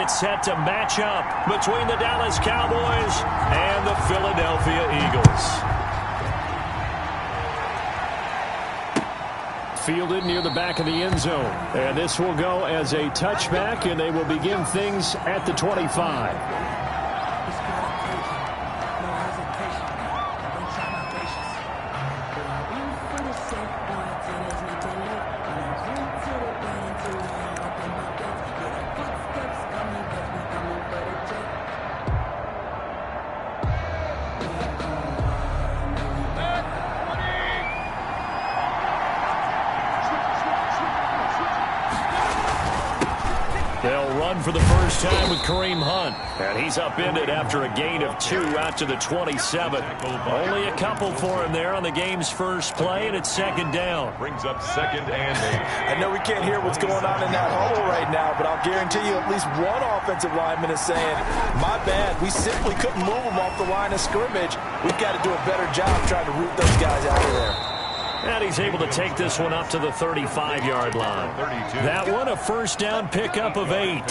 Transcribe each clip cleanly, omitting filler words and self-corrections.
get set to match up between the Dallas Cowboys and the Philadelphia Eagles. Fielded near the back of the end zone. And this will go as a touchback, and they will begin things at the 25. They'll run for the first time with Kareem Hunt. And he's upended after a gain of 2 out to the 27. Only a couple for him there on the game's first play, and it's second down. Brings up second and 8. I know we can't hear what's going on in that huddle right now, but I'll guarantee you at least one offensive lineman is saying, my bad, we simply couldn't move them off the line of scrimmage. We've got to do a better job trying to root those guys out of there. And he's able to take this one up to the 35-yard line. That one, a first down pickup of 8.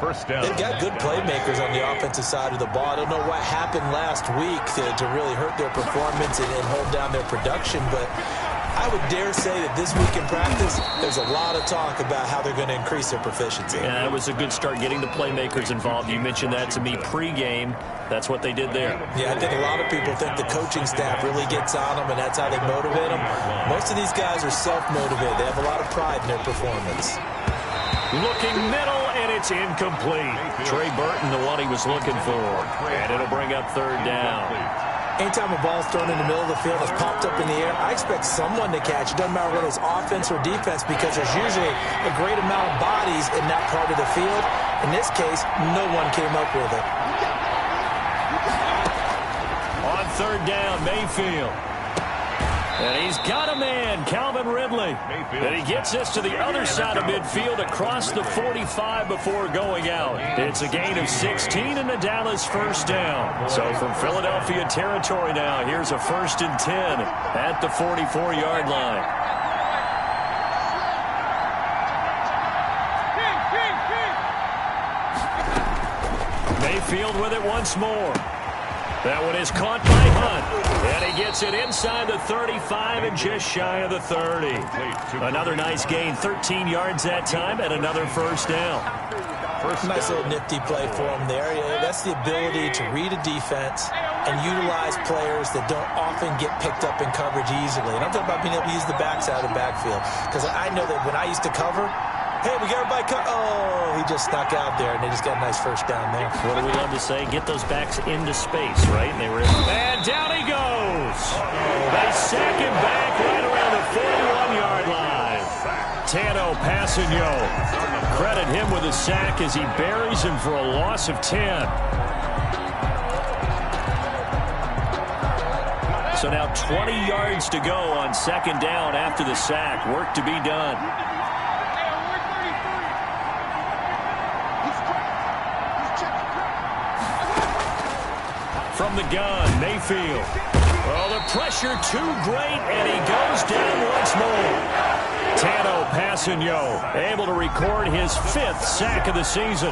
First down. They've got good playmakers on the offensive side of the ball. I don't know what happened last week to really hurt their performance and hold down their production, but I would dare say that this week in practice, there's a lot of talk about how they're going to increase their proficiency. Yeah, it was a good start getting the playmakers involved. You mentioned that to me pregame. That's what they did there. Yeah, I think a lot of people think the coaching staff really gets on them, and that's how they motivate them. Most of these guys are self-motivated. They have a lot of pride in their performance. Looking middle, and it's incomplete. Trey Burton, the one he was looking for. And it'll bring up third down. Anytime a ball's thrown in the middle of the field, it's popped up in the air, I expect someone to catch. It doesn't matter whether it's offense or defense, because there's usually a great amount of bodies in that part of the field. In this case, no one came up with it. On third down, Mayfield. And he's got a man, Calvin Ridley. And he gets this to the other side of midfield across the 45 before going out. It's a gain of 16 and the Dallas first down. So from Philadelphia territory now, here's a 1st and 10 at the 44-yard line. Mayfield with it once more. That one is caught by Hunt. And he gets it inside the 35 and just shy of the 30. Another nice gain, 13 yards that time, and another first down. Nice little nifty play for him there. That's the ability to read a defense and utilize players that don't often get picked up in coverage easily. And I'm talking about being able to use the backside of the backfield. Because I know that when I used to cover, hey, we got everybody cut. Oh, he just snuck out there, and they just got a nice first down there. What do we love to say? Get those backs into space, right? And they were and down he goes. They sack him back right around the 41-yard line. Tano Passanio. Credit him with a sack as he buries him for a loss of 10. So now 20 yards to go on second down after the sack. Work to be done. From the gun, Mayfield. Oh, the pressure too great, and he goes down once more. Tano Passanio able to record his 5th sack of the season.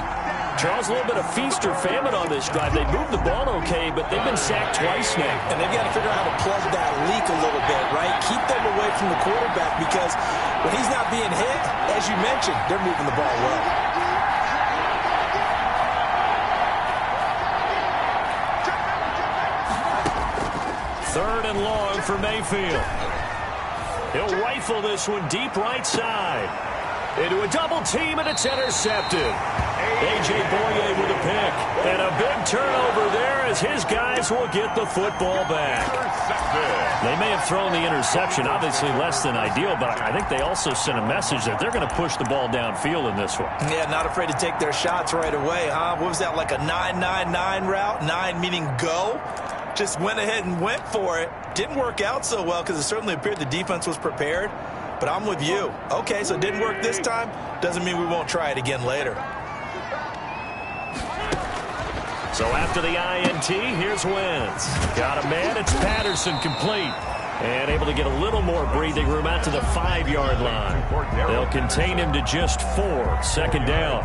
Charles, a little bit of feast or famine on this drive. They moved the ball okay, but they've been sacked twice now. And they've got to figure out how to plug that leak a little bit, right? Keep them away from the quarterback, because when he's not being hit, as you mentioned, they're moving the ball well. Third and long for Mayfield. He'll rifle this one deep right side. Into a double team, and it's intercepted. A.J. Boye with a pick. And a big turnover there as his guys will get the football back. They may have thrown the interception, obviously less than ideal, but I think they also sent a message that they're going to push the ball downfield in this one. Yeah, not afraid to take their shots right away, huh? What was that, like a 9-9-9 route? 9 meaning go? Just went ahead and went for it. Didn't work out so well because it certainly appeared the defense was prepared. But I'm with you. Okay, so it didn't work this time. Doesn't mean we won't try it again later. So after the INT, here's Wentz. Got a man. It's Patterson complete. And able to get a little more breathing room out to the 5-yard line. They'll contain him to just 4. Second down.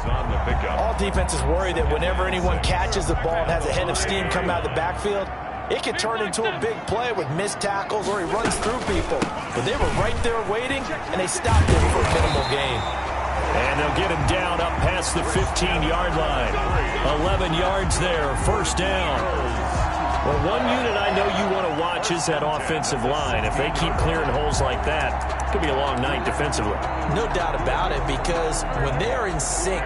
All defenses worry that whenever anyone catches the ball and has a head of steam come out of the backfield, it could turn into a big play with missed tackles or he runs through people. But they were right there waiting, and they stopped him for a minimal gain. And they'll get him down up past the 15-yard line. 11 yards there, first down. Well, one unit I know you want to watch is that offensive line. If they keep clearing holes like that, it could be a long night defensively. No doubt about it, because when they're in sync,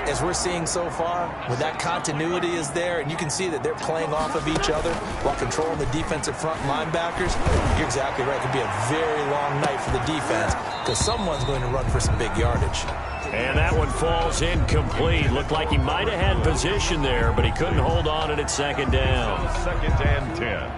as we're seeing so far, when that continuity is there, and you can see that they're playing off of each other while controlling the defensive front linebackers, you're exactly right. It could be a very long night for the defense because someone's going to run for some big yardage. And that one falls incomplete. Looked like he might have had position there, but he couldn't hold on it at second down. Second and 10.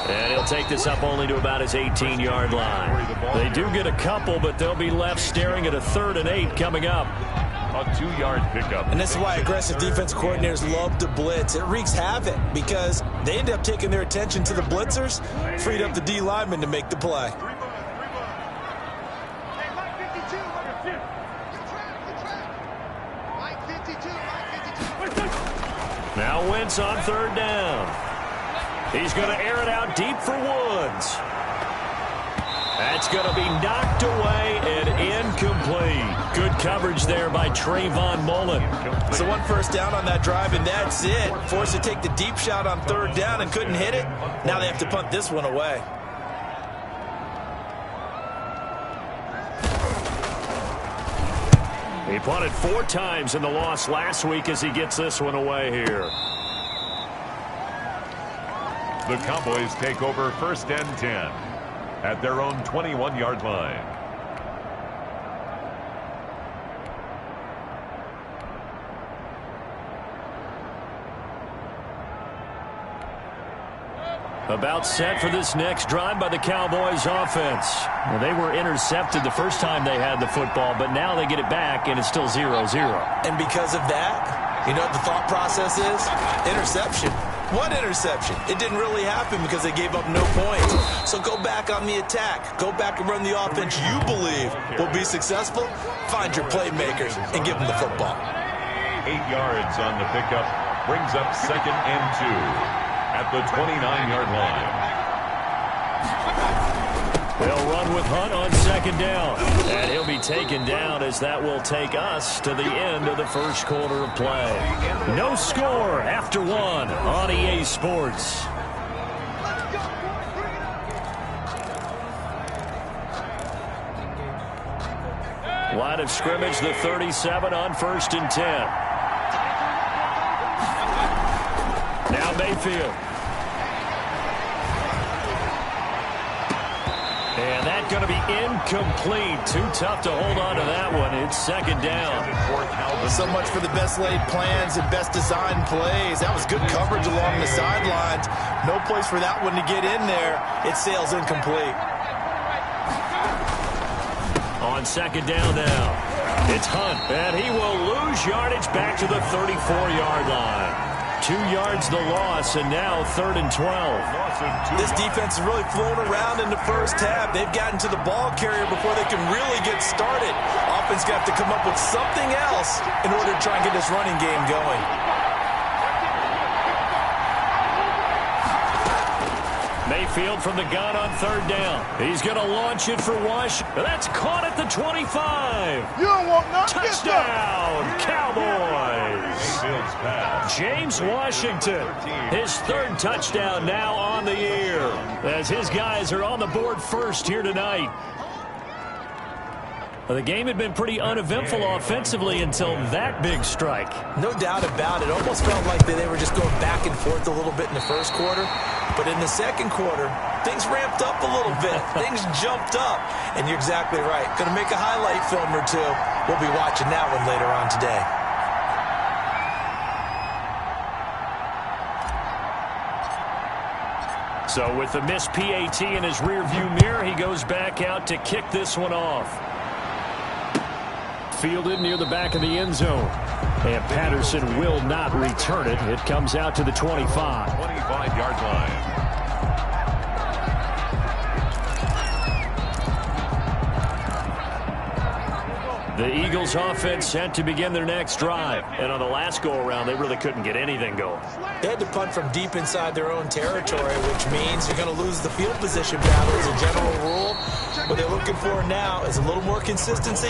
And he'll take this up only to about his 18-yard line. They do get a couple, but they'll be left staring at a 3rd and 8 coming up. A 2-yard pickup. And this is why aggressive defense coordinators love to blitz. It wreaks havoc because they end up taking their attention to the blitzers, freed up the D lineman to make the play. Now Wentz on 3rd down. He's going to air it out deep for Woods. That's going to be knocked away and incomplete. Good coverage there by Trayvon Mullen. So 1 first down on that drive, and that's it. Forced to take the deep shot on 3rd down and couldn't hit it. Now they have to punt this one away. He punted 4 times in the loss last week as he gets this one away here. The Cowboys take over 1st and 10 at their own 21-yard line. About set for this next drive by the Cowboys offense. Well, they were intercepted the first time they had the football, but now they get it back, and it's still 0-0. And because of that, you know what the thought process is? Interception. What interception? It didn't really happen because they gave up no points. So go back on the attack. Go back and run the offense you believe will be successful. Find your playmakers and give them the football. 8 yards on the pickup brings up 2nd and 2 at the 29-yard line. They'll run with Hunt on 2nd down. And he'll be taken down as that will take us to the end of the first quarter of play. No score after 1 on EA Sports. Line of scrimmage, the 37 on 1st and 10. Now Mayfield. And that's going to be incomplete. Too tough to hold on to that one. It's 2nd down. So much for the best laid plans and best designed plays. That was good coverage along the sidelines. No place for that one to get in there. It sails incomplete. On 2nd down now, it's Hunt. And he will lose yardage back to the 34-yard line. 2 yards the loss, and now 3rd and 12. This defense has really flown around in the first half. They've gotten to the ball carrier before they can really get started. Offense going to have to come up with something else in order to try and get this running game going. Mayfield from the gun on 3rd down. He's going to launch it for Wash. That's caught at the 25. You don't want nothing. Touchdown, Cowboys. James Washington, his 3rd touchdown now on the year, as his guys are on the board first here tonight. Well, the game had been pretty uneventful offensively until that big strike. No doubt about it. Almost felt like they were just going back and forth a little bit in the first quarter. But in the second quarter, things ramped up a little bit. Things jumped up. And you're exactly right. Going to make a highlight film or two. We'll be watching that one later on today. So with the missed PAT in his rearview mirror, he goes back out to kick this one off. Fielded near the back of the end zone. And Patterson will not return it. It comes out to the 25. 25-yard line. The Eagles offense set to begin their next drive. And on the last go-around, they really couldn't get anything going. They had to punt from deep inside their own territory, which means you're going to lose the field position battle as a general rule. What they're looking for now is a little more consistency,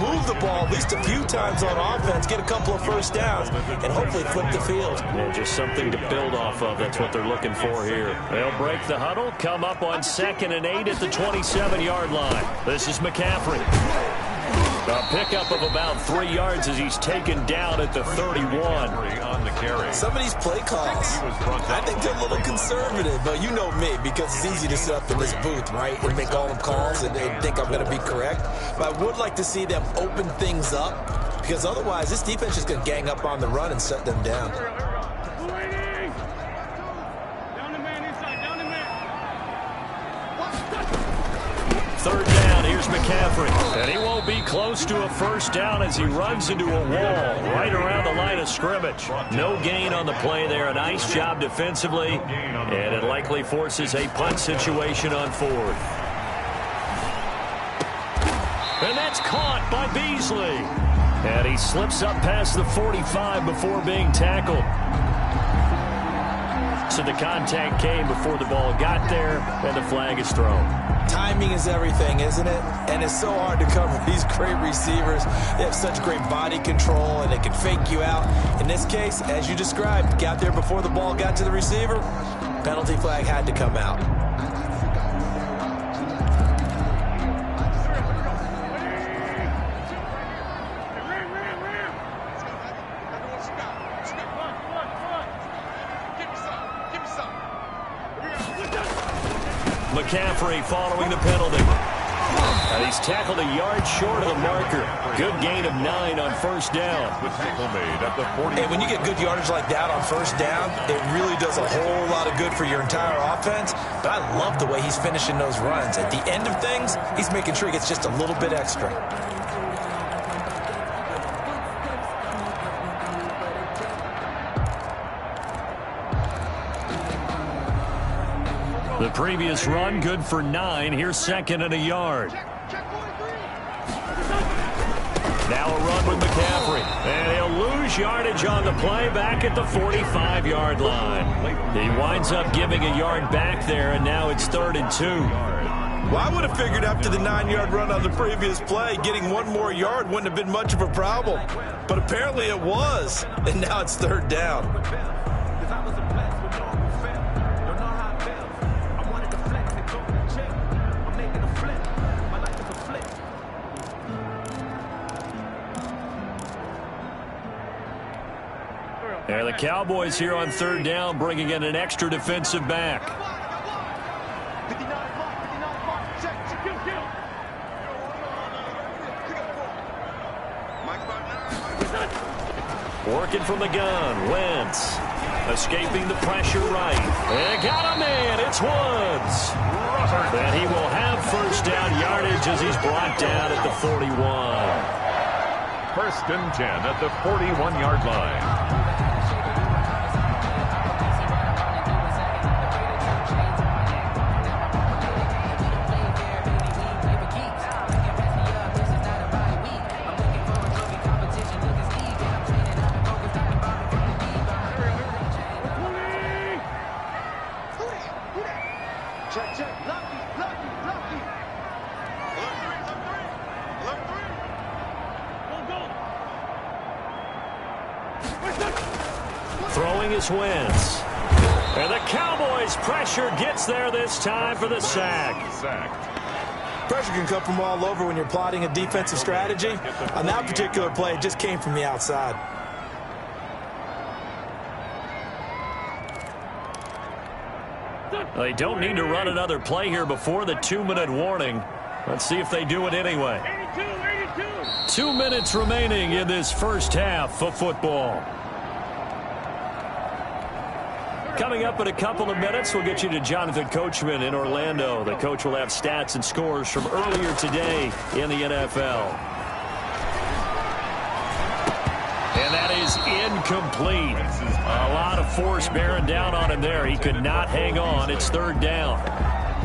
move the ball at least a few times on offense, get a couple of first downs, and hopefully flip the field. Yeah, just something to build off of. That's what they're looking for here. They'll break the huddle, come up on 2nd and 8 at the 27-yard line. This is McCaffrey. A pickup of about 3 yards as he's taken down at the 31. On the carry. Some of these play calls, I think they're a little conservative, but you know me, because it's easy to sit up in this booth, right, and make all the calls and think I'm going to be correct. But I would like to see them open things up, because otherwise this defense is going to gang up on the run and shut them down. Third down, here's McCaffrey. And he won't be close to a first down as he runs into a wall right around the line of scrimmage. No gain on the play there. A nice job defensively. And it likely forces a punt situation on 4th. And that's caught by Beasley. And he slips up past the 45 before being tackled. So the contact came before the ball got there, and the flag is thrown. Timing is everything, isn't it? And it's so hard to cover these great receivers. They have such great body control, and they can fake you out. In this case, as you described, got there before the ball got to the receiver. Penalty flag had to come out. McCaffrey following the penalty. He's tackled a yard short of the marker. Good gain of 9 on first down. The tackle made at the 40. And when you get good yardage like that on first down, it really does a whole lot of good for your entire offense. But I love the way he's finishing those runs. At the end of things, he's making sure he gets just a little bit extra. The previous run, good for 9. Here's 2nd and a yard. Now a run with McCaffrey. And he'll lose yardage on the play back at the 45-yard line. He winds up giving a yard back there, and now it's 3rd and 2. Well, I would have figured after the 9-yard run on the previous play, getting 1 more yard wouldn't have been much of a problem. But apparently it was, and now it's 3rd down. And the Cowboys here on 3rd down, bringing in an extra defensive back. Working from the gun, Wentz. Escaping the pressure right. And got a man, it's Woods. And he will have first down yardage as he's brought down at the 41. 1st and 10 at the 41-yard line. Throwing is Wentz. And the Cowboys' pressure gets there this time for the sack. Pressure can come from all over when you're plotting a defensive strategy. On that particular play, it just came from the outside. They don't need to run another play here before the 2-minute warning. Let's see if they do it anyway. 2 minutes remaining in this first half of football. Coming up in a couple of minutes, we'll get you to Jonathan Coachman in Orlando. The coach will have stats and scores from earlier today in the NFL. And that is incomplete. A lot of force bearing down on him there. He could not hang on. It's third down.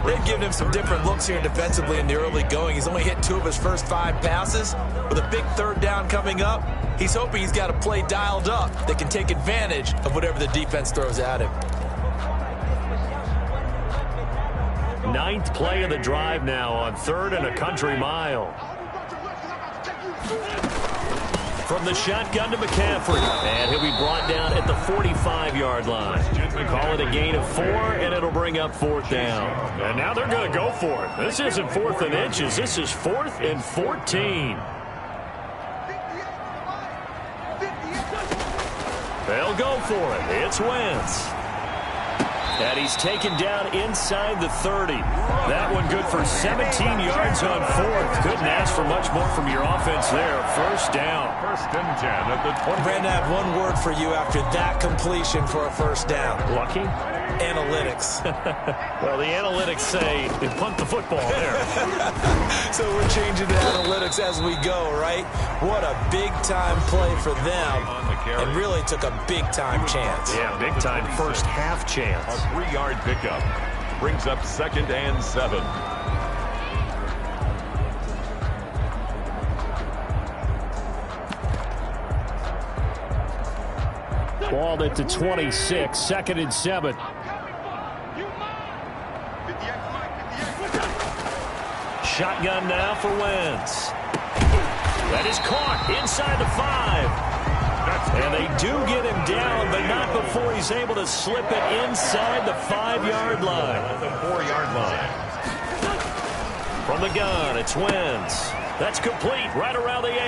They've given him some different looks here defensively in the early going. He's only hit 2 of his first 5 passes. With a big third down coming up, he's hoping he's got a play dialed up that can take advantage of whatever the defense throws at him. 9th play of the drive now on 3rd and a country mile. From the shotgun to McCaffrey. And he'll be brought down at the 45-yard line. Call it a gain of 4, and it'll bring up 4th down. And now they're going to go for it. This isn't 4th and inches. This is 4th and 14. They'll go for it. It's Wentz. And he's taken down inside the 30. That one good for 17 yards on 4th. Couldn't ask for much more from your offense there. First down. 1st and 10 at the 20. Brandon, I have one word for you after that completion for a first down. Lucky? Analytics. Well, the analytics say they punt the football there. So we're changing to analytics as we go, right? What a big-time play for them. And really took a big-time chance. Yeah, big-time first half chance. A 3-yard pickup brings up 2nd and 7. Balled at the 26, 2nd and 7. Shotgun now for Wentz. That is caught inside the 5. And they do get him down, but not before he's able to slip it inside the 5-yard line. The 4-yard line. From the gun, it's Wentz. That's complete right around the 8.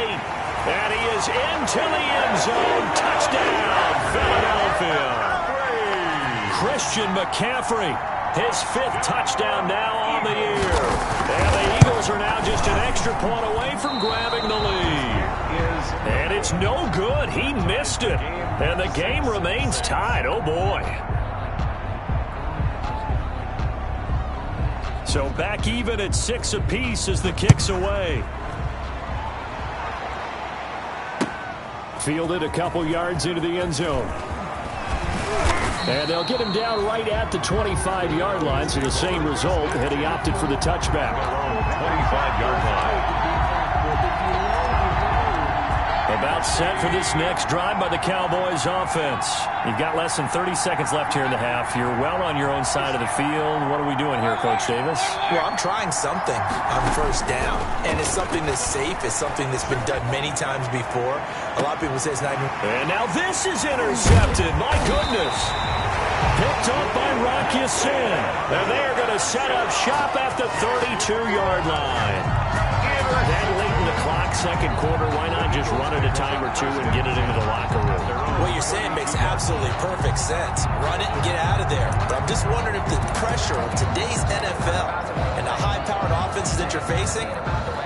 And he is into the end zone. Touchdown, Philadelphia. Christian McCaffrey, his 5th touchdown now on the year. And the Eagles are now just an extra point away from grabbing the lead. And it's no good. He missed it. And the game remains tied. Oh, boy. So back even at 6 apiece as the kick's away. Fielded a couple yards into the end zone. And they'll get him down right at the 25-yard line, so the same result, and he opted for the touchback. 25-yard line. About set for this next drive by the Cowboys offense. You've got less than 30 seconds left here in the half. You're well on your own side of the field. What are we doing here, Coach Davis? Well, I'm trying something on first down, and it's something that's safe. It's something that's been done many times before. A lot of people say it's not even... And now this is intercepted. My goodness. Picked up by Rocky Sin. And they are going to set up shop at the 32-yard line. That late in the clock, 2nd quarter, why not just run it a time or 2 and get it into the locker room? What you're saying makes absolutely perfect sense. Run it and get out of there. But I'm just wondering if the pressure of today's NFL and the high-powered offenses that you're facing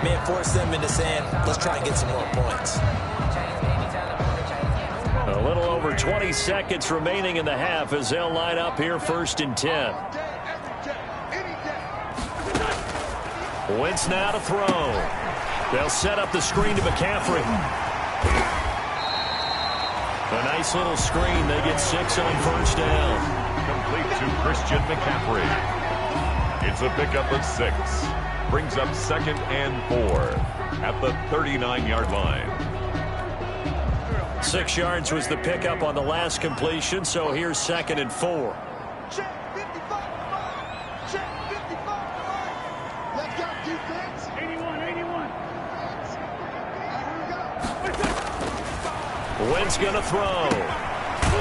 may have forced them into saying, let's try and get some more points. A little over 20 seconds remaining in the half as they'll line up here 1st and 10. Wentz now to throw. They'll set up the screen to McCaffrey. A nice little screen. They get 6 on first down. Complete to Christian McCaffrey. It's a pickup of 6. Brings up 2nd and 4 at the 39-yard line. 6 yards was the pickup on the last completion, so here's 2nd and 4. Wentz going to throw.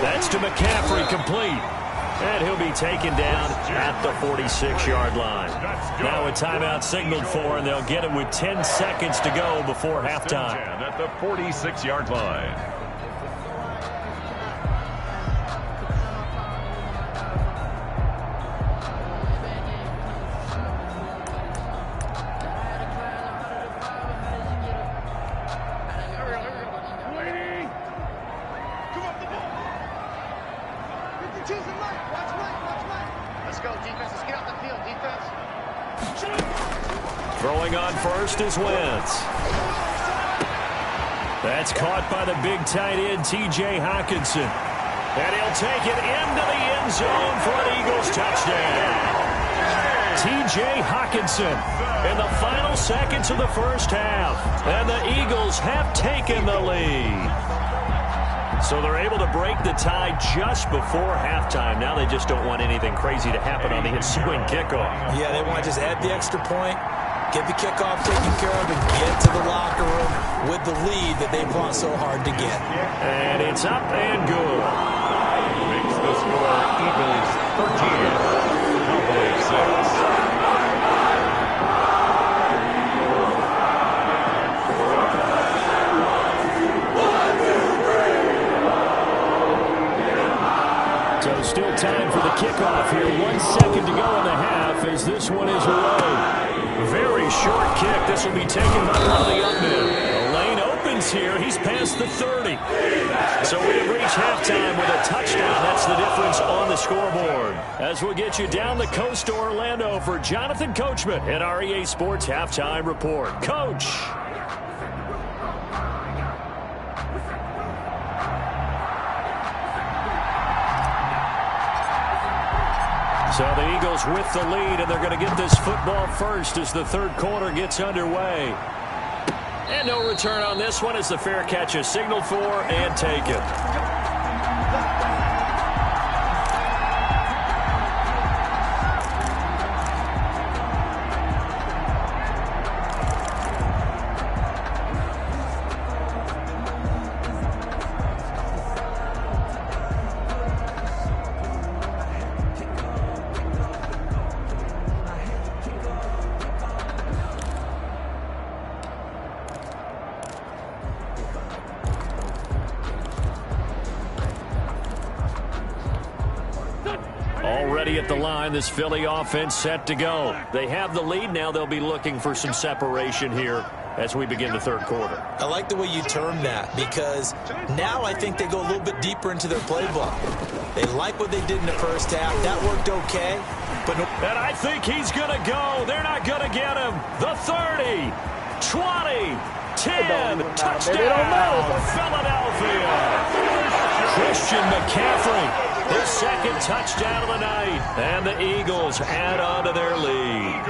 That's to McCaffrey, complete. And he'll be taken down at the 46-yard line. Now a timeout signaled for, and they'll get him with 10 seconds to go before halftime. At the 46-yard line. Let's go, defense. Let's get off the field, defense. Throwing on first is Wentz. That's caught by the big tight end, T.J. Hockenson. And he'll take it into the end zone for an Eagles touchdown. T.J. Hockenson in the final seconds of the first half. And the Eagles have taken the lead. So they're able to break the tie just before halftime. Now they just don't want anything crazy to happen on the ensuing kickoff. Yeah, they want to just add the extra point, get the kickoff taken care of, and get to the locker room with the lead that they've fought so hard to get. And it's up and good. Makes the score Eagles 13, Cowboys 6. So still time for the kickoff here. 1 second to go in the half as this one is away. Very short kick. This will be taken by one of the young men. The lane opens here. He's past the 30. So we have reached halftime with a touchdown. That's the difference on the scoreboard. As we'll get you down the coast to Orlando for Jonathan Coachman at our EA Sports Halftime Report. Coach. So the Eagles with the lead, and they're going to get this football first as the third quarter gets underway. And no return on this one as the fair catch is signaled for and taken. Already at the line, this Philly offense set to go. They have the lead. Now they'll be looking for some separation here as we begin the third quarter. I like the way you term that because now I think they go a little bit deeper into their playbook. They like what they did in the first half. That worked okay. But and I think he's going to go. They're not going to get him. The 30, 20, 10, touchdown, Philadelphia. Christian McCaffrey. His second touchdown of the night. And the Eagles add on to their lead.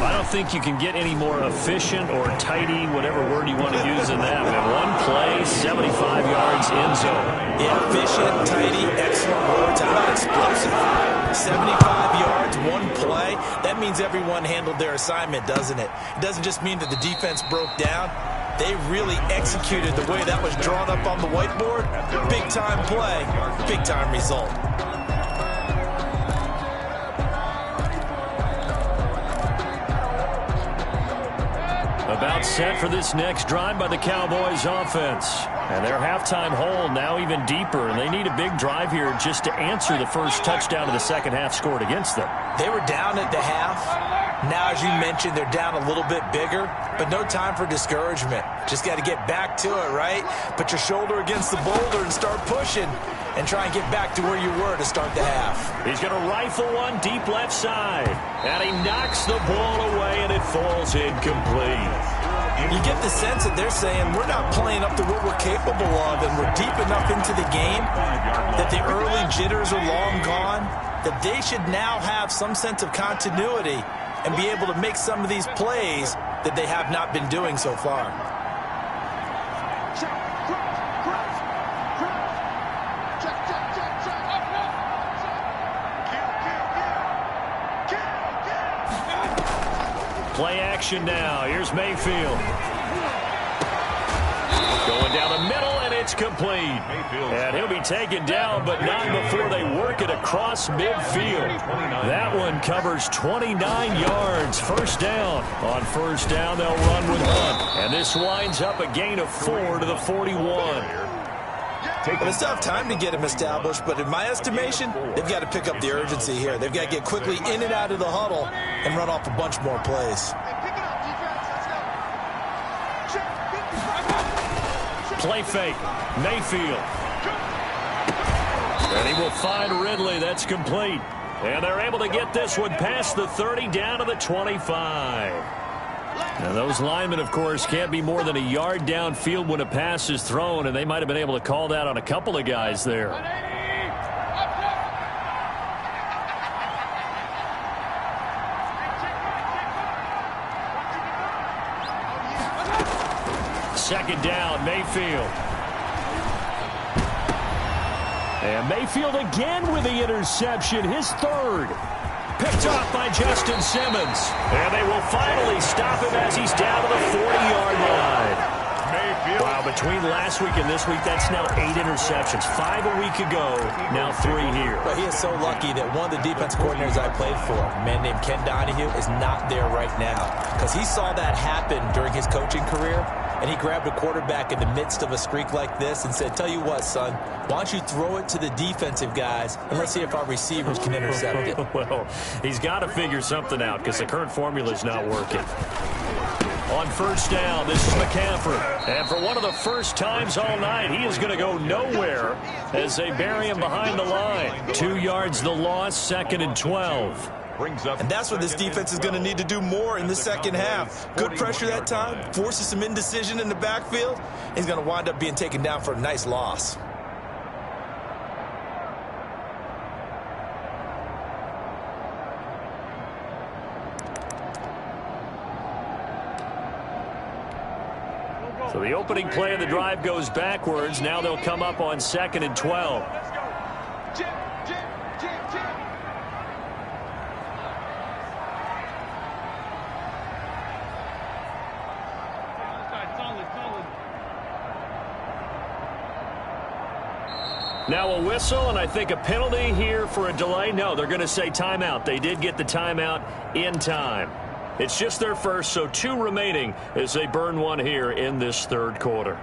I don't think you can get any more efficient or tidy, whatever word you want to use in that. One play, 75 yards in zone. Yeah, efficient, tidy, excellent words. How about explosive? 75 yards, one play. That means everyone handled their assignment, doesn't it? It doesn't just mean that the defense broke down. They really executed the way that was drawn up on the whiteboard. Big-time play, big-time result. About set for this next drive by the Cowboys offense. And their halftime hole now even deeper, and they need a big drive here just to answer the first touchdown of the second half scored against them. They were down at the half. Now, as you mentioned, they're down a little bit bigger, but no time for discouragement. Just got to get back to it, right? Put your shoulder against the boulder and start pushing and try and get back to where you were to start the half. He's going to rifle one deep left side, and he knocks the ball away, and it falls incomplete. You get the sense that they're saying we're not playing up to what we're capable of, and we're deep enough into the game that the early jitters are long gone, that they should now have some sense of continuity and be able to make some of these plays that they have not been doing so far. Play action now. Here's Mayfield. Going down the middle, and it's complete. And he'll be taken down, but not before they work it across midfield. That one covers 29 yards. First down. On first down, they'll run with one. And this winds up a gain of 4 to the 41. Well, they still have time to get him established, but in my estimation, they've got to pick up the urgency here. They've got to get quickly in and out of the huddle and run off a bunch more plays. Play fake. Mayfield. And he will find Ridley. That's complete. And they're able to get this one past the 30 down to the 25. Now, those linemen, of course, can't be more than a yard downfield when a pass is thrown, and they might have been able to call that on a couple of guys there. Second down, Mayfield. And Mayfield again with the interception, his third. Picked off by Justin Simmons. And they will finally stop him as he's down to the 40-yard line. Wow, between last week and this week, that's now 8 interceptions. 5 a week ago, now 3 here. But he is so lucky that one of the defense coordinators I played for, a man named Ken Donahue, is not there right now. Because he saw that happen during his coaching career, and he grabbed a quarterback in the midst of a streak like this and said, tell you what, son, why don't you throw it to the defensive guys, and let's see if our receivers can intercept it. Well, he's got to figure something out because the current formula is not working. On first down, this is McCaffrey. And for one of the first times all night, he is going to go nowhere as they bury him behind the line. 2 yards the loss, 2nd and 12. And that's what this defense is going to need to do more in the second half. Good pressure that time, forces some indecision in the backfield. He's going to wind up being taken down for a nice loss. So the opening play of the drive goes backwards. Now they'll come up on 2nd and 12. Now a whistle, and I think a penalty here for a delay. No, they're going to say timeout. They did get the timeout in time. It's just their first, so 2 remaining as they burn one here in this third quarter.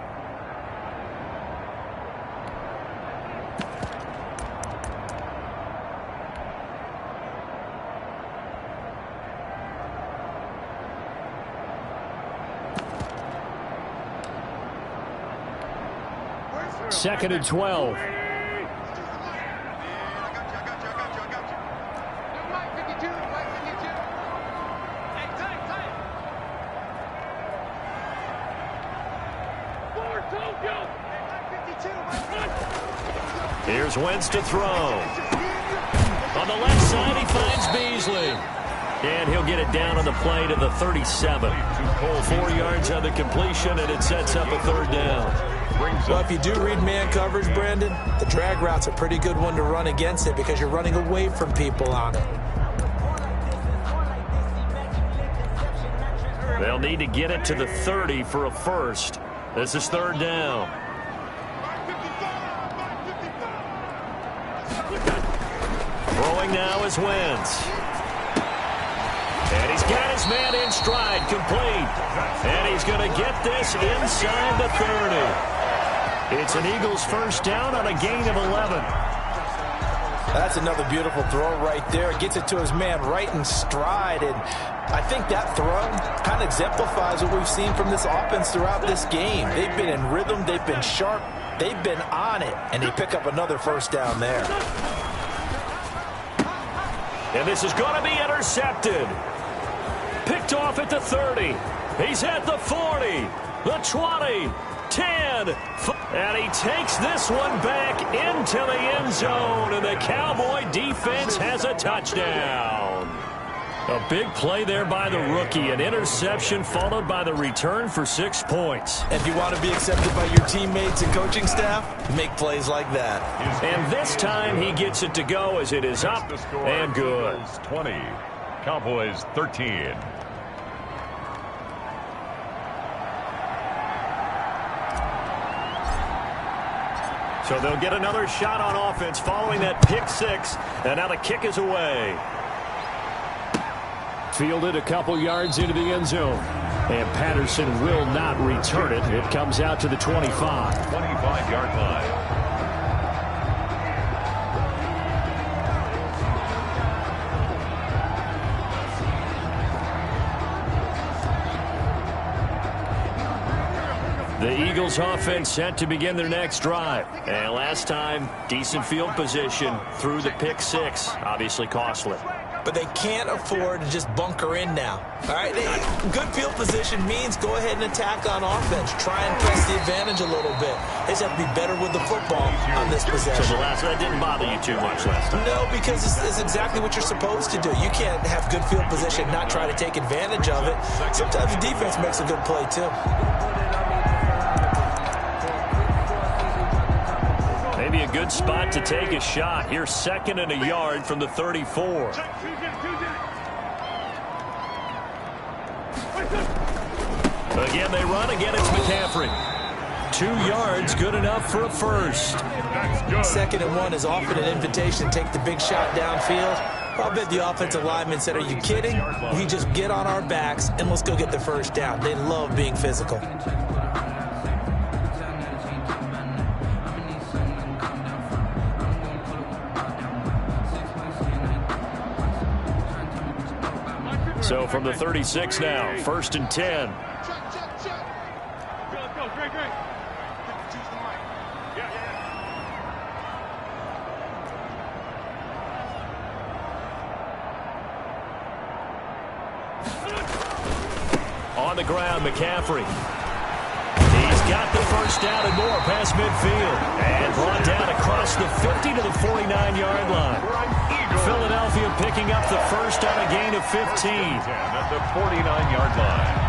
Second and 12. Here's Wentz to throw. On the left side, he finds Beasley. And he'll get it down on the play to the 37. 4 yards on the completion, and it sets up a third down. Well, if you do read man coverage, Brandon, the drag route's a pretty good one to run against it because you're running away from people on it. They'll need to get it to the 30 for a first. This is third down. Throwing now is Wentz. And he's got his man in stride, complete. And he's going to get this inside the 30. It's an Eagles first down on a gain of 11. That's another beautiful throw right there. Gets it to his man right in stride. And I think that throw kind of exemplifies what we've seen from this offense throughout this game. They've been in rhythm. They've been sharp. They've been on it. And they pick up another first down there. And this is going to be intercepted. Picked off at the 30. He's at the 40, the 20, 10. And he takes this one back into the end zone. And the Cowboy defense has a touchdown. A big play there by the rookie. An interception followed by the return for 6 points. If you want to be accepted by your teammates and coaching staff, make plays like that. And this time he gets it to go as it is up and good. 20, Cowboys 13. So they'll get another shot on offense following that pick 6. And now the kick is away. Fielded a couple yards into the end zone. And Patterson will not return it. It comes out to the 25. 25-yard line. The Eagles offense set to begin their next drive. And last time, decent field position through the pick six. Obviously costly. But they can't afford to just bunker in now. All right, good field position means go ahead and attack on offense. Try and press the advantage a little bit. They just have to be better with the football on this possession. So that didn't bother you too much last time? No, because it's exactly what you're supposed to do. You can't have good field position and not try to take advantage of it. Sometimes the defense makes a good play, too. Maybe a good spot to take a shot. Here's 2nd and a yard from the 34. Again, they run. Again, it's McCaffrey. 2 yards, good enough for a first. 2nd and 1 is often an invitation to take the big shot downfield. I'll bet the offensive lineman said, are you kidding? We just get on our backs and let's go get the first down. They love being physical. So from the 36 now, 1st and 10. On the ground, McCaffrey. He's got the first down and more past midfield. And brought down across the 50 to the 49-yard line. Philadelphia picking up the first on a gain of 15. At the 49-yard line.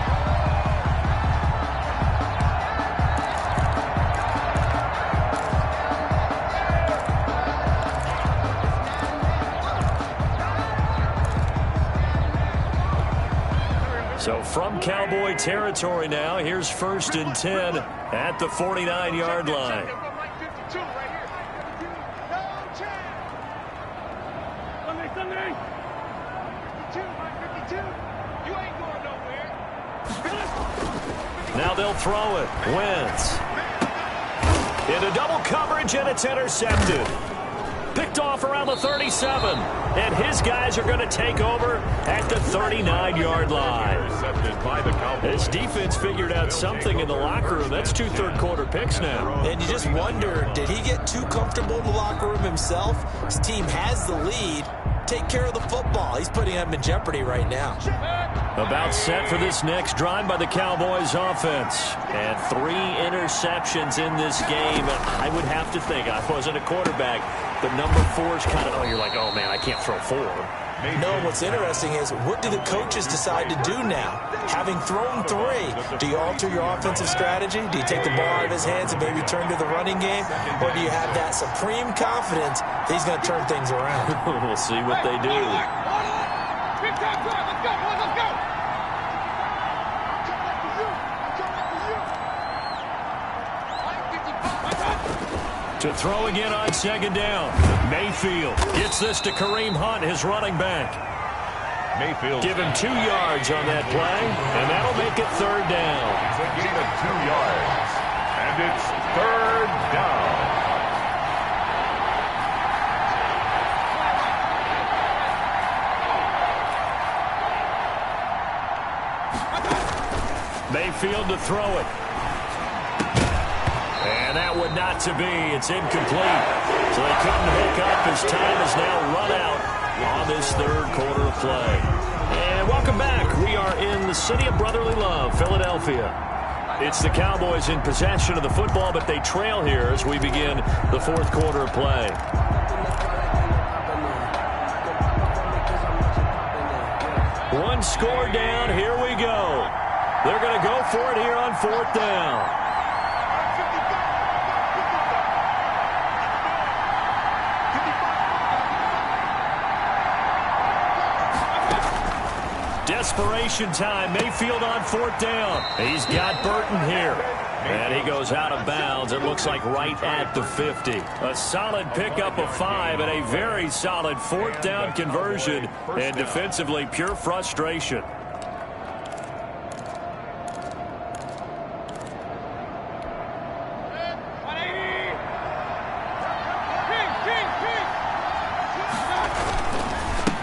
So from Cowboy territory now, here's 1st and 10 at the 49-yard line. Now they'll throw it. Wentz. Into double coverage, and it's intercepted. Picked off around the 37. And his guys are going to take over at the 39-yard line. This defense figured out something in the locker room. That's 2 third-quarter picks now. And you just wonder, did he get too comfortable in the locker room himself? His team has the lead. Take care of the football. He's putting them in jeopardy right now. About set for this next drive by the Cowboys offense. And 3 interceptions in this game. I would have to think, I wasn't a quarterback, but number 4 is kind of, you're like, oh, man, I can't throw 4. No, what's interesting is, what do the coaches decide to do now? Having thrown 3, do you alter your offensive strategy? Do you take the ball out of his hands and maybe turn to the running game? Or do you have that supreme confidence that he's going to turn things around? We'll see what they do. To throw again on 2nd down. Mayfield gets this to Kareem Hunt, his running back. Mayfield. Give him 2 yards on that play, and that'll make it 3rd down. It's a gain of 2 yards, and it's 3rd down. Mayfield to throw it. And that would not to be. It's incomplete. So they couldn't hook up as time is now run out on this 3rd quarter of play. And welcome back. We are in the city of brotherly love, Philadelphia. It's the Cowboys in possession of the football, but they trail here as we begin the 4th quarter of play. One score down. Here we go. They're going to go for it here on 4th down. Desperation time. Mayfield on 4th down. He's got Burton here. And he goes out of bounds. It looks like right at the 50. A solid pickup of 5 and a very solid 4th down conversion. And defensively, pure frustration.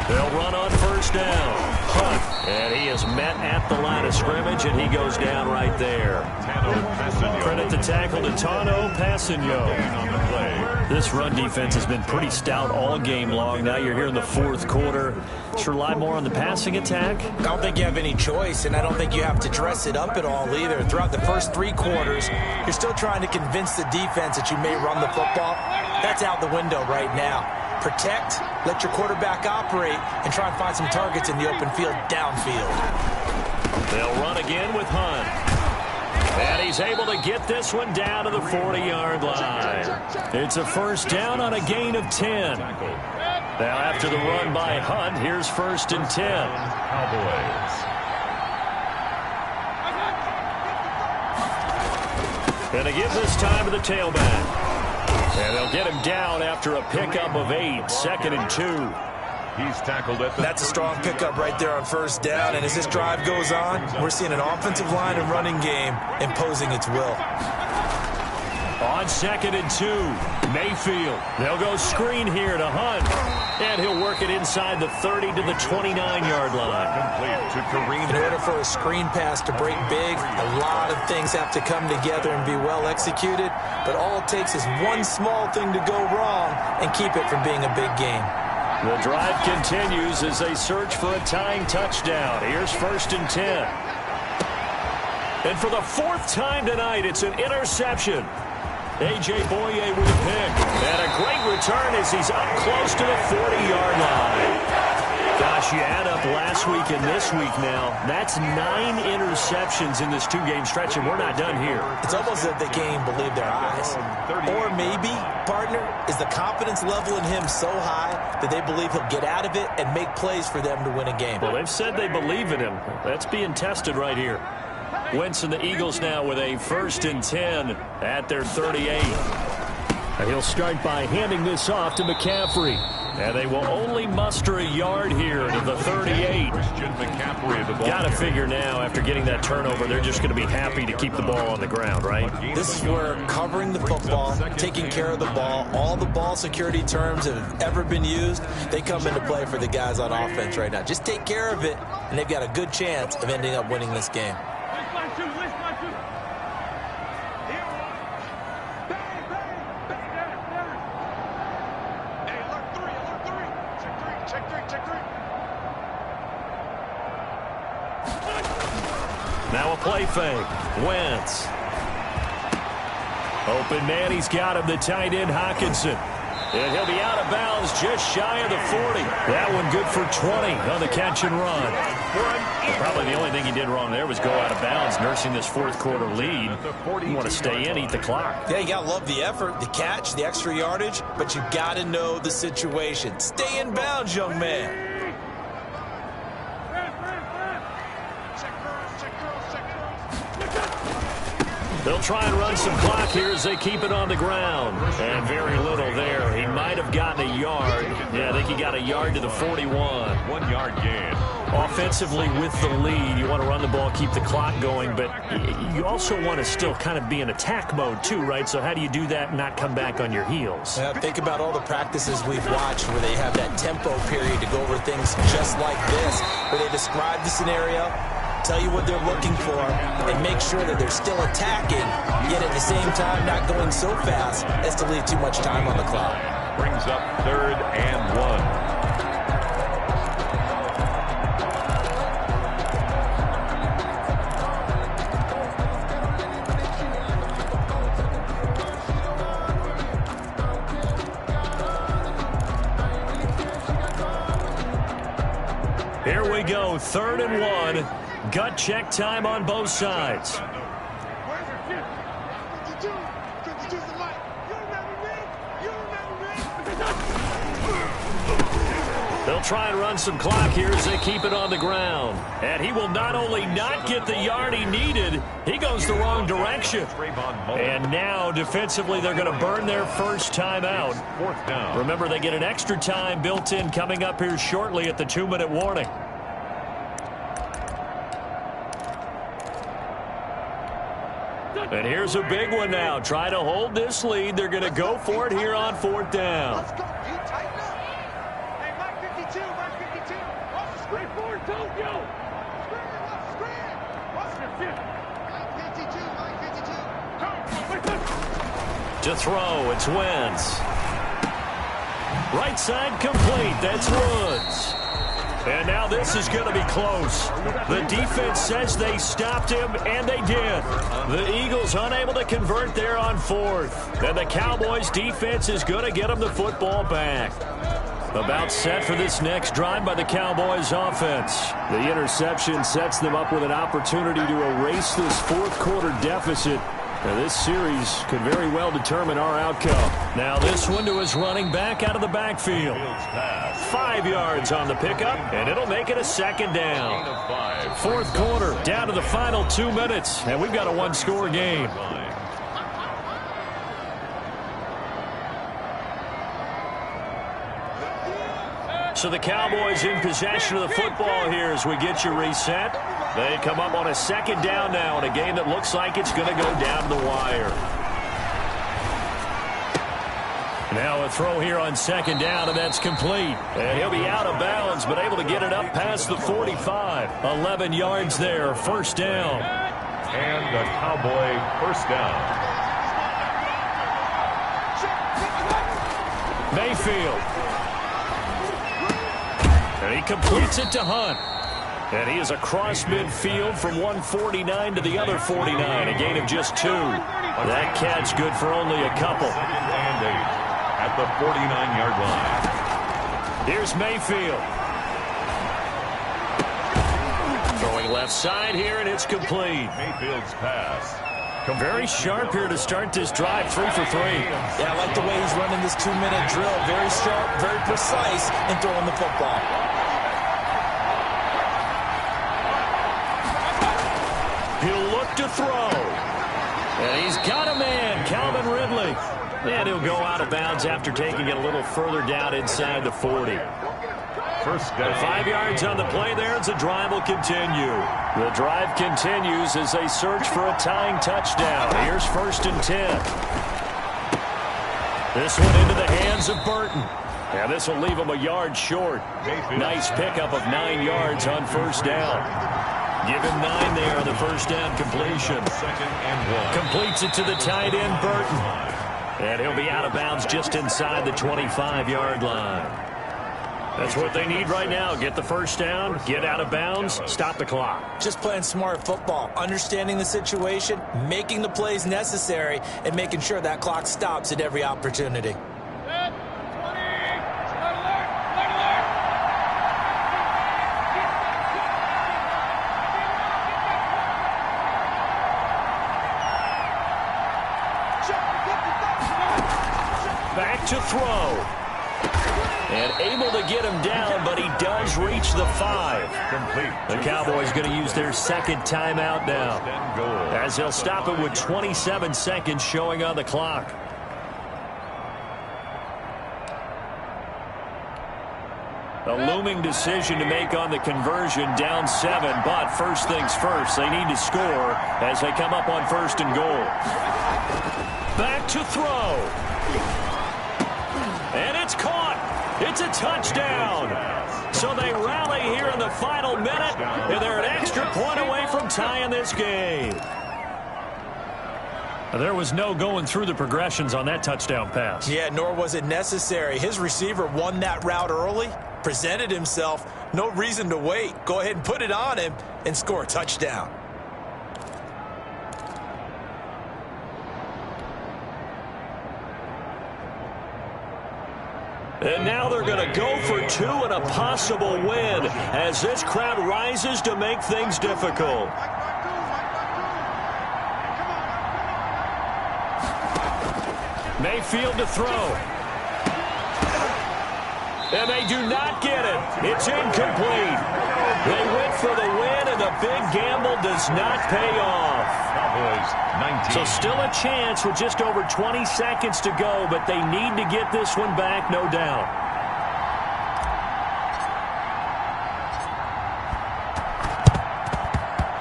They'll run on 1st down. Hunt. And he is met at the line of scrimmage, and he goes down right there. Credit the tackle to Tano Passigno. This run defense has been pretty stout all game long. Now you're here in the fourth quarter. Should rely more on the passing attack? I don't think you have any choice, and I don't think you have to dress it up at all either. Throughout the first three quarters, you're still trying to convince the defense that you may run the football. That's out the window right now. Protect, let your quarterback operate, and try and find some targets in the open field downfield. They'll run again with Hunt. And he's able to get this one down to the 40-yard line. It's a first down on a gain of 10. Now after the run by Hunt, here's 1st and 10. Cowboys. And they give this time to the tailback. And they'll get him down after a pickup of 8, 2nd and 2. He's tackled at the That's a strong pickup right there on first down. And as this drive goes on, we're seeing an offensive line and running game imposing its will. On 2nd and 2, Mayfield. They'll go screen here to Hunt. And he'll work it inside the 30 to the 29-yard line. complete to Kareem. In order for a screen pass to break big, a lot of things have to come together and be well executed. But all it takes is one small thing to go wrong and keep it from being a big game. The drive continues as they search for a tying touchdown. Here's 1st and 10. And for the 4th time tonight, it's an interception. A.J. Boye with a pick. And a great return as he's up close to the 40-yard line. Gosh, you add up last week and this week now. That's 9 interceptions in this two-game stretch, and we're not done here. It's almost as if they can't even believe their eyes. Or maybe, partner, is the confidence level in him so high that they believe he'll get out of it and make plays for them to win a game. Well, they've said they believe in him. That's being tested right here. Wentz and the Eagles now with a 1st and 10 at their 38. And he'll start by handing this off to McCaffrey. And they will only muster a yard here to the 38. Christian McCaffrey, the ball. Got to figure now, after getting that turnover, they're just going to be happy to keep the ball on the ground, right? This is where covering the football, taking care of the ball, all the ball security terms that have ever been used, they come into play for the guys on offense right now. Just take care of it, and they've got a good chance of ending up winning this game. Now a play fake. Wentz. Open man, he's got him, the tight end, Hockenson. And he'll be out of bounds just shy of the 40. That one good for 20 on the catch and run. And probably the only thing he did wrong there was go out of bounds, nursing this fourth quarter lead. You want to stay in, eat the clock. Yeah, you got to love the effort, the catch, the extra yardage, but you got to know the situation. Stay in bounds, young man. They'll try and run some clock here as they keep it on the ground. And very little there. He might have gotten a yard. Yeah, I think he got a yard to the 41. 1 yard gain. Offensively with the lead, you want to run the ball, keep the clock going, but you also want to still kind of be in attack mode too, right? So how do you do that and not come back on your heels? Think about all the practices we've watched where they have that tempo period to go over things just like this, where they describe the scenario, tell you what they're looking for, and make sure that they're still attacking, yet at the same time not going so fast as to leave too much time on the clock. Brings up 3rd and 1. Here we go, 3rd and 1. Gut check time on both sides. They'll try and run some clock here as they keep it on the ground. And he will not only not get the yard he needed, he goes the wrong direction. And now, defensively, they're going to burn their first time out. 4th down. Remember, they get an extra time built in coming up here shortly at the 2-minute warning. And here's a big one now. Try to hold this lead. They're going to go for it here on 4th down. Let's go. You tighten up. Hey, Mike 52, Mike 52. Off the screen forward. To throw, it's Wentz. Right side complete, that's Woods. And now this is going to be close. The defense says they stopped him, and they did. The Eagles unable to convert there on fourth. And the Cowboys defense is going to get them the football back. About set for this next drive by the Cowboys offense. The interception sets them up with an opportunity to erase this fourth quarter deficit. Now, this series could very well determine our outcome. Now this one to his running back out of the backfield. 5 yards on the pickup, and it'll make it a second down. Fourth quarter, down to the final 2 minutes, and we've got a one-score game. So the Cowboys in possession of the football here as we get you reset. They come up on a second down now in a game that looks like it's going to go down the wire. Now a throw here on second down, and that's complete. And he'll be out of bounds, but able to get it up past the 45. 11 yards there, first down. And the Cowboy first down. Mayfield. And he completes it to Hunt. And he is across midfield from 149 to the other 49, a gain of just 2. That catch good for only a couple. And 8 at the 49-yard line. Here's Mayfield. Throwing left side here, and it's complete. Mayfield's pass. Very sharp here to start this drive, 3 for 3. Yeah, I like the way he's running this 2-minute drill. Very sharp, very precise in throwing the football. He'll look to throw. And he's got a man, Calvin Ridley. And he'll go out of bounds after taking it a little further down inside the 40. First down. 5 yards on the play there as the drive will continue. The drive continues as they search for a tying touchdown. Here's 1st and 10. This one into the hands of Burton. Yeah, this will leave him a yard short. Nice pickup of 9 yards on first down. Give him 9 there on the first down completion. 2nd and 1. Completes it to the tight end, Burton. And he'll be out of bounds just inside the 25-yard line. That's what they need right now. Get the first down, get out of bounds, stop the clock. Just playing smart football, understanding the situation, making the plays necessary, and making sure that clock stops at every opportunity. Back to throw. And able to get him down, but he does reach the 5. Complete. The Cowboys going to use their second timeout now, as they'll stop it with 27 seconds showing on the clock. A looming decision to make on the conversion, down 7, but first things first, they need to score as they come up on 1st and goal. Back to throw. And it's caught. It's a touchdown. So they rally here in the final minute, and they're an extra point away from tying this game. There was no going through the progressions on that touchdown pass. Yeah, nor was it necessary. His receiver won that route early, presented himself. No reason to wait. Go ahead and put it on him and score a touchdown. And now they're going to go for 2 and a possible win as this crowd rises to make things difficult. Mayfield to throw. And they do not get it. It's incomplete. They went for the win, and the big gamble does not pay off. Cowboys 19. So still a chance with just over 20 seconds to go, but they need to get this one back, no doubt.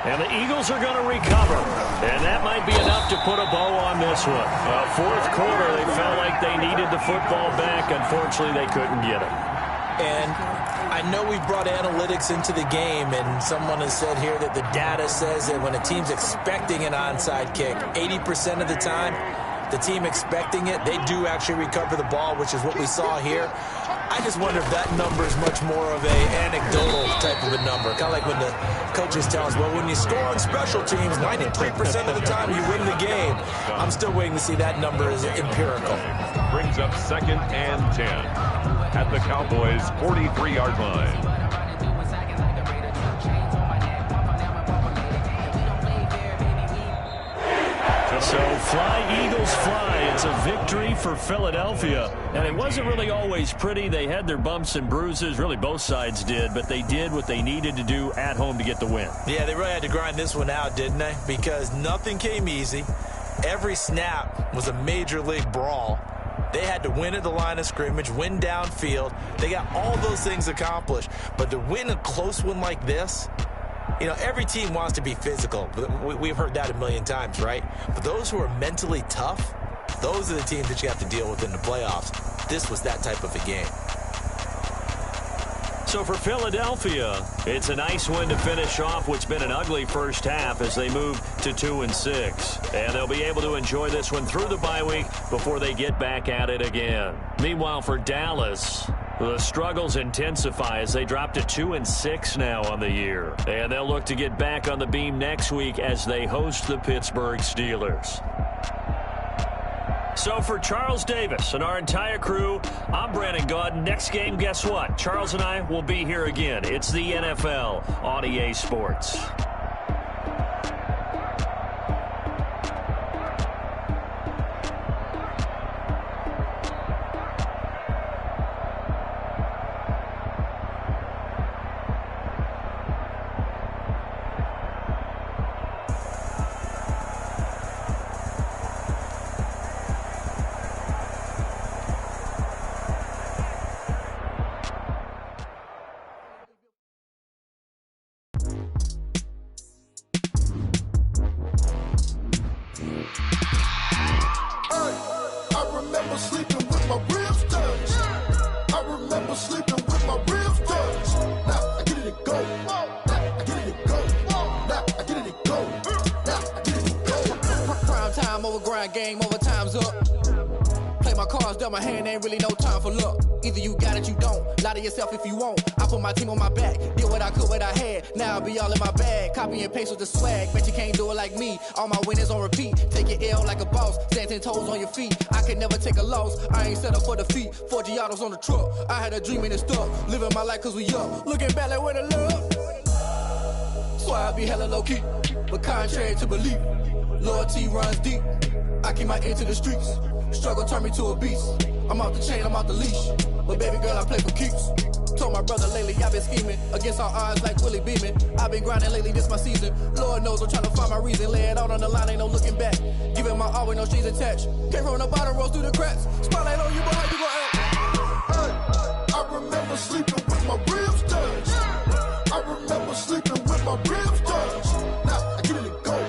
And the Eagles are going to recover. And that might be enough to put a bow on this one. Fourth quarter, they felt like they needed the football back. Unfortunately, they couldn't get it. And I know we've brought analytics into the game, and someone has said here that the data says that when a team's expecting an onside kick, 80% of the time, the team expecting it, they do actually recover the ball, which is what we saw here. I just wonder if that number is much more of a anecdotal type of a number. Kind of like when the coaches tell us, well, when you score on special teams, 93% of the time you win the game. I'm still waiting to see that number is empirical. Brings up 2nd and 10 at the Cowboys' 43-yard line. So fly, Eagles, fly. It's a victory for Philadelphia. And it wasn't really always pretty. They had their bumps and bruises. Really, both sides did. But they did what they needed to do at home to get the win. Yeah, they really had to grind this one out, didn't they? Because nothing came easy. Every snap was a major league brawl. They had to win at the line of scrimmage, win downfield. They got all those things accomplished. But to win a close one like this, you know, every team wants to be physical. We've heard that a million times, right? But those who are mentally tough, those are the teams that you have to deal with in the playoffs. This was that type of a game. So for Philadelphia, it's a nice win to finish off what's been an ugly first half as they move to 2-6. And they'll be able to enjoy this one through the bye week before they get back at it again. Meanwhile, for Dallas, the struggles intensify as they drop to 2-6 now on the year. And they'll look to get back on the beam next week as they host the Pittsburgh Steelers. So for Charles Davis and our entire crew, I'm Brandon Gaudin. Next game, guess what? Charles and I will be here again. It's the NFL on EA Sports. Game over, time's up. Play my cards, dealt my hand, ain't really no time for luck. Either you got it, you don't. Lie to yourself if you won't. I put my team on my back, did what I could, what I had. Now I'll be all in my bag, copy and paste with the swag. Bet you can't do it like me. All my winners on repeat. Take your L like a boss, stand 10 toes on your feet. I can never take a loss, I ain't set up for defeat. 4 Giottos on the truck, I had a dream and it stuck. Living my life cause we up, looking back like where the love. So I be hella low key, but contrary to belief, loyalty runs deep. I keep my ear to the streets. Struggle turned me to a beast. I'm out the chain, I'm out the leash. But baby girl, I play for keeps. Told my brother lately, I've been scheming against all odds like Willie Beeman. I've been grinding lately, this my season. Lord knows I'm trying to find my reason. Lay it out on the line, ain't no looking back. Giving my all with no strings attached. Came from the bottom, rose through the cracks. Spotlight on you, but how you gon' act? Hey, I remember sleeping with my ribs touched. I remember sleeping with my ribs touched. Now I get it to go.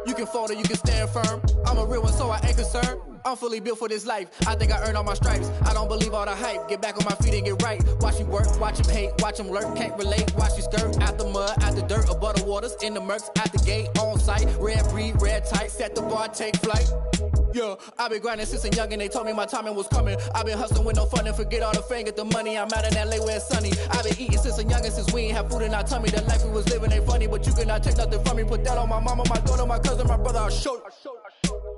You can fold or you can stand firm. I'm a real one, so I ain't concerned. I'm fully built for this life. I think I earned all my stripes. I don't believe all the hype. Get back on my feet and get right. Watch him work, watch him hate, watch him lurk. Can't relate, watch his skirt. Out the mud, out the dirt, above the waters, in the murks, out the gate, on site. Red breed, red tight, set the bar, take flight. Yeah, I've been grinding since a young and they told me my timing was coming. I've been hustling with no fun and forget all the fame, get the money. I'm out in LA where it's sunny. I've been eating since a young and since we ain't have food in our tummy. The life we was living ain't funny, but you cannot take nothing from me. Put that on my mama, my daughter, my cousin, my brother, I'll show you.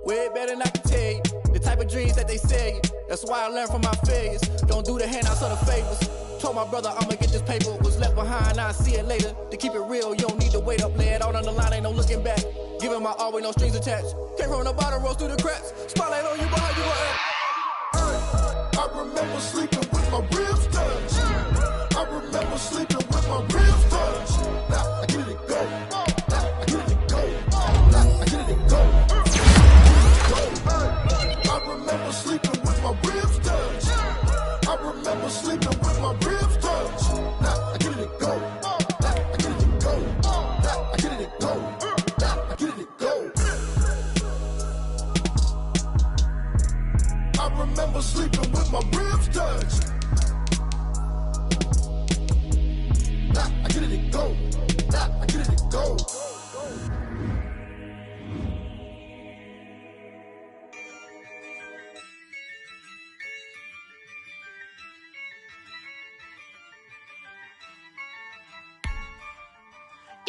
Way better than I can tell you. The type of dreams that they sell you. That's why I learned from my failures. Don't do the handouts or the favors. Told my brother I'ma get this paper. Was left behind, I'll see it later. To keep it real, you don't need to wait up. Lay it out on the line, ain't no looking back. Giving my all with no strings attached. Came from the bottom, rose through the cracks. Spotlight on you, but how you gon' act? I remember sleeping with my ribs touched. I remember sleeping with my ribs touched. Now I get it to go. Now I get it to go. Now I get it to go. I remember sleeping with my ribs touched. I remember sleeping with my ribs touched. Now I get it to go. Now I get it to go. Now I get it to go. Now I get it to go.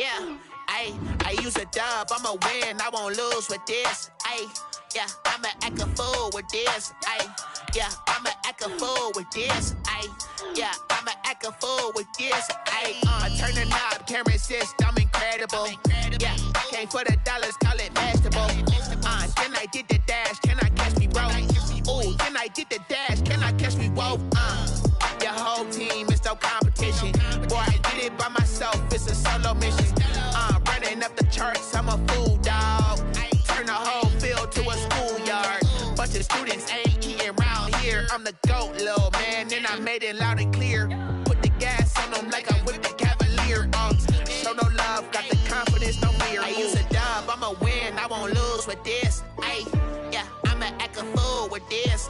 Yeah, I use a dub, I'ma win, I won't lose with this. Yeah, I'ma act a fool with this. Yeah, I'ma act a fool with this. Yeah, I'ma act a fool with this. I turn the knob, can't resist, I'm incredible. Yeah, came for the dollars, call it vegetable. Then I did the dash, can I catch me, bro? Ooh, then I did the dash, can I catch me, whoa? Your whole team is no competition. Boy, I did it by myself, it's a solo mission. Running up the charts, I'm a fool, dog. Turn the whole field to a schoolyard. Bunch of students ain't eating round here. I'm the GOAT, little man, and I made it loud and clear. Put the gas on them like I'm with the Cavalier. Show no love, got the confidence, no fear. I use a dub, I'ma win, I won't lose with this. Yeah, I'ma act a fool with this.